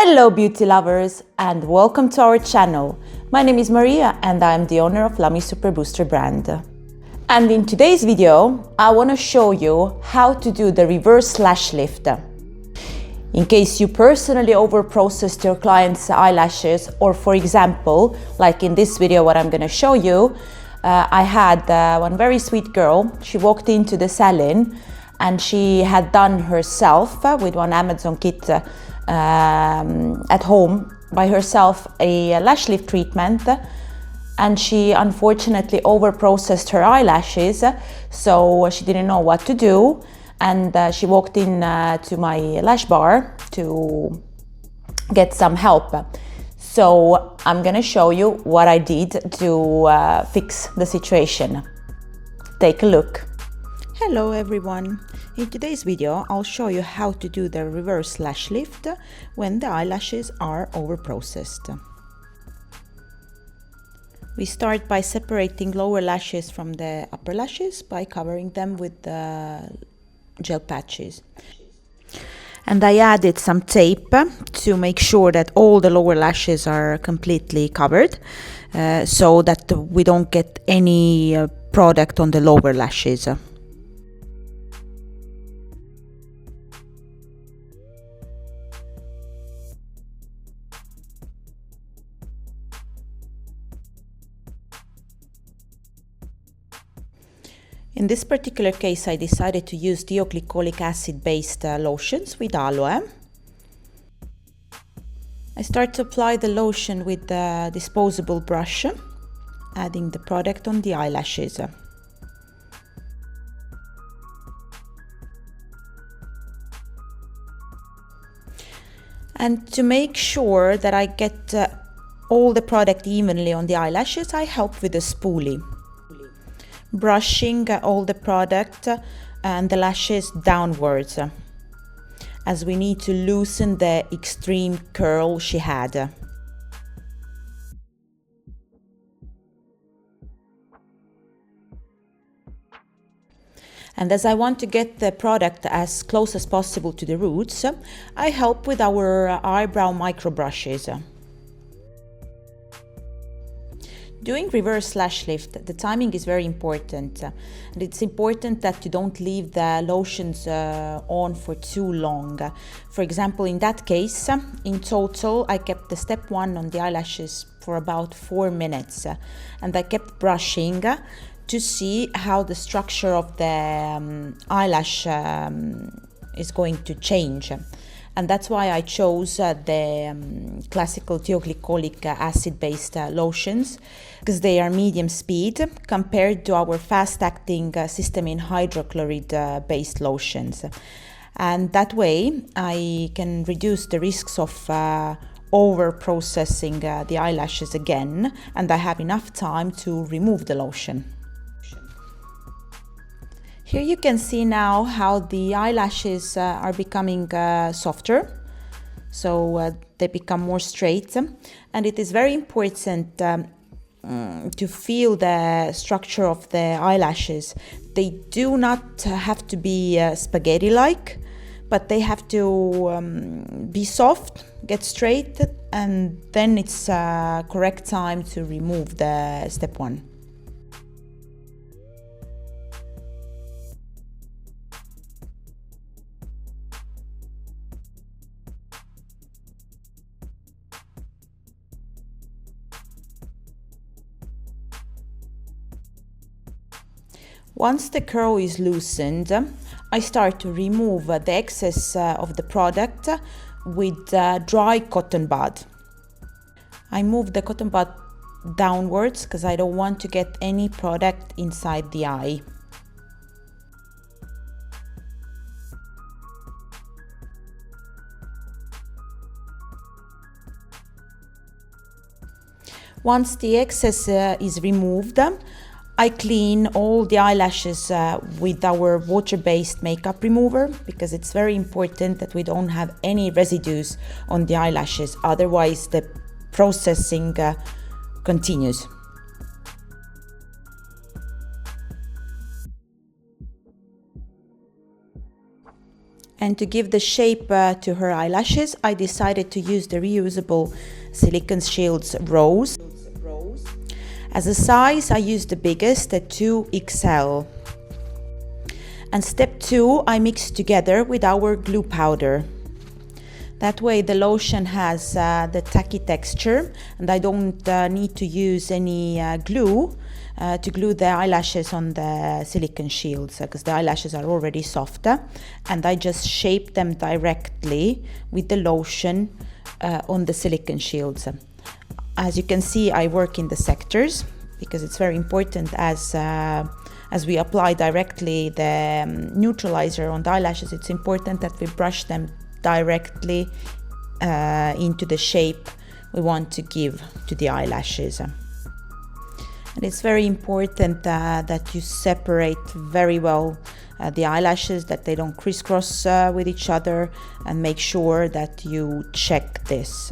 Hello beauty lovers and welcome to our channel. My name is Maria and I am the owner of Lami Super Booster brand. And in today's video, I want to show you how to do the reverse lash lift. In case you personally over-processed your client's eyelashes, or for example, like in this video what I'm going to show you, I had one very sweet girl. She walked into the salon and she had done herself with one Amazon kit at home by herself a lash lift treatment, and she unfortunately over-processed her eyelashes, so she didn't know what to do, and she walked in to my lash bar to get some help. So I'm gonna show you what I did to fix the situation. Take a look. Hello everyone. In today's video, I'll show you how to do the reverse lash lift when the eyelashes are over-processed. We start by separating lower lashes from the upper lashes by covering them with the gel patches. And I added some tape to make sure that all the lower lashes are completely covered, so that we don't get any product on the lower lashes. In this particular case, I decided to use thioglycolic acid-based lotions with aloe. I start to apply the lotion with the disposable brush, adding the product on the eyelashes. And to make sure that I get all the product evenly on the eyelashes, I help with a spoolie, brushing all the product and the lashes downwards, as we need to loosen the extreme curl she had. And as I want to get the product as close as possible to the roots, I help with our eyebrow micro brushes. Doing reverse lash lift, the timing is very important, and it's important that you don't leave the lotions on for too long. For example, in that case, in total, I kept the step 1 on the eyelashes for about 4 minutes, and I kept brushing to see how the structure of the eyelash is going to change. And that's why I chose the classical thioglycolic acid-based lotions, because they are medium speed compared to our fast-acting Cysteamine hydrochloride-based lotions. And that way I can reduce the risks of over-processing the eyelashes again, and I have enough time to remove the lotion. Here you can see now how the eyelashes are becoming softer, so they become more straight, and it is very important to feel the structure of the eyelashes. They do not have to be spaghetti-like, but they have to be soft, get straight, and then it's correct time to remove the step 1. Once the curl is loosened, I start to remove the excess of the product with dry cotton bud. I move the cotton bud downwards because I don't want to get any product inside the eye. Once the excess is removed, I clean all the eyelashes with our water-based makeup remover, because it's very important that we don't have any residues on the eyelashes, otherwise the processing continues. And to give the shape to her eyelashes, I decided to use the reusable Silicone Shields Rose. As a size, I used the biggest, the 2XL. And step 2, I mixed together with our glue powder. That way the lotion has the tacky texture, and I don't need to use any glue to glue the eyelashes on the silicone shields, because the eyelashes are already softer, and I just shape them directly with the lotion on the silicone shields. As you can see, I work in the sectors because it's very important as we apply directly the neutralizer on the eyelashes. It's important that we brush them directly into the shape we want to give to the eyelashes. And it's very important that you separate very well the eyelashes, that they don't crisscross with each other, and make sure that you check this.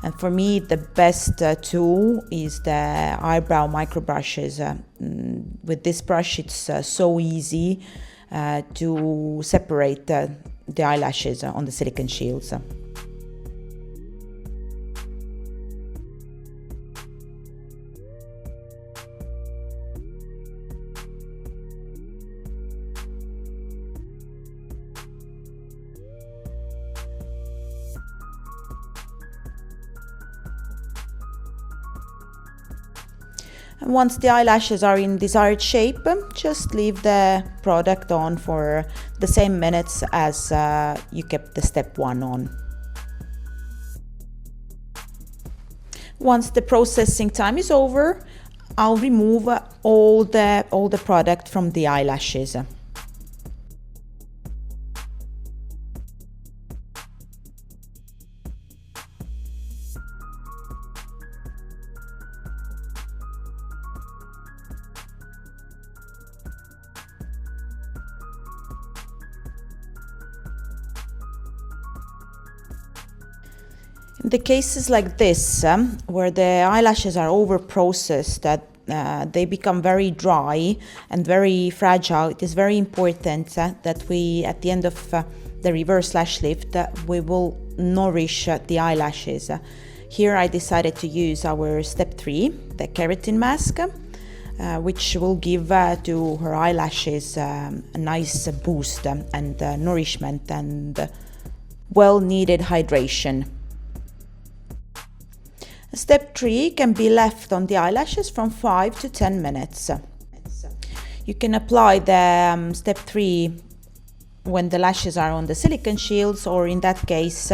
And for me, the best tool is the eyebrow micro brushes. With this brush, it's so easy to separate the eyelashes on the silicone shields. And once the eyelashes are in desired shape, just leave the product on for the same minutes as you kept the step 1 on. Once the processing time is over, I'll remove all the product from the eyelashes. In the cases like this, where the eyelashes are over-processed, that they become very dry and very fragile, it is very important that we, at the end of the reverse lash lift, we will nourish the eyelashes. Here I decided to use our step 3, the keratin mask, which will give to her eyelashes a nice boost and nourishment and well-needed hydration. Step 3 can be left on the eyelashes from 5 to 10 minutes. You can apply the step 3 when the lashes are on the silicone shields, or in that case,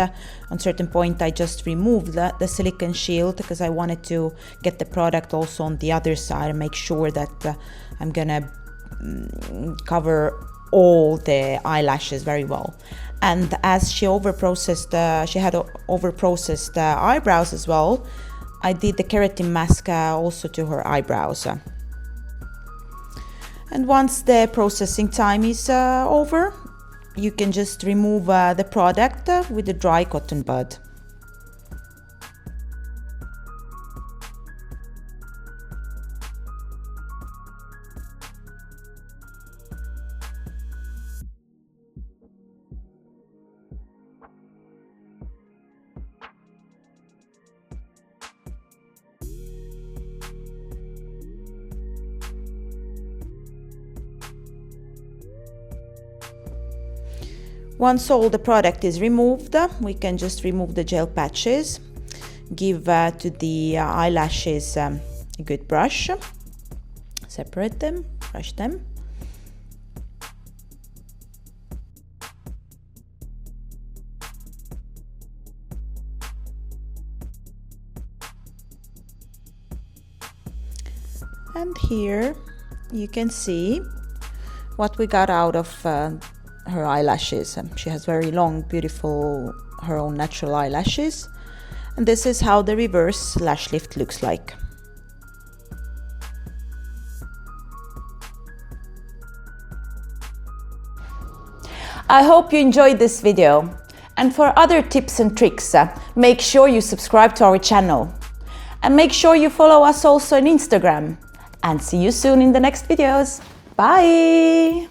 on certain point I just removed the silicone shield because I wanted to get the product also on the other side and make sure that I'm gonna cover all the eyelashes very well. And as she over-processed, she had over-processed eyebrows as well, I did the keratin mask also to her eyebrows. And once the processing time is over, you can just remove the product with a dry cotton bud. Once all the product is removed, we can just remove the gel patches, give to the eyelashes a good brush, separate them, brush them. And here you can see what we got out of her eyelashes. She has very long, beautiful, her own natural eyelashes, and this is how the reverse lash lift looks like. I hope you enjoyed this video, and for other tips and tricks, make sure you subscribe to our channel, and make sure you follow us also on Instagram, and see you soon in the next videos. Bye!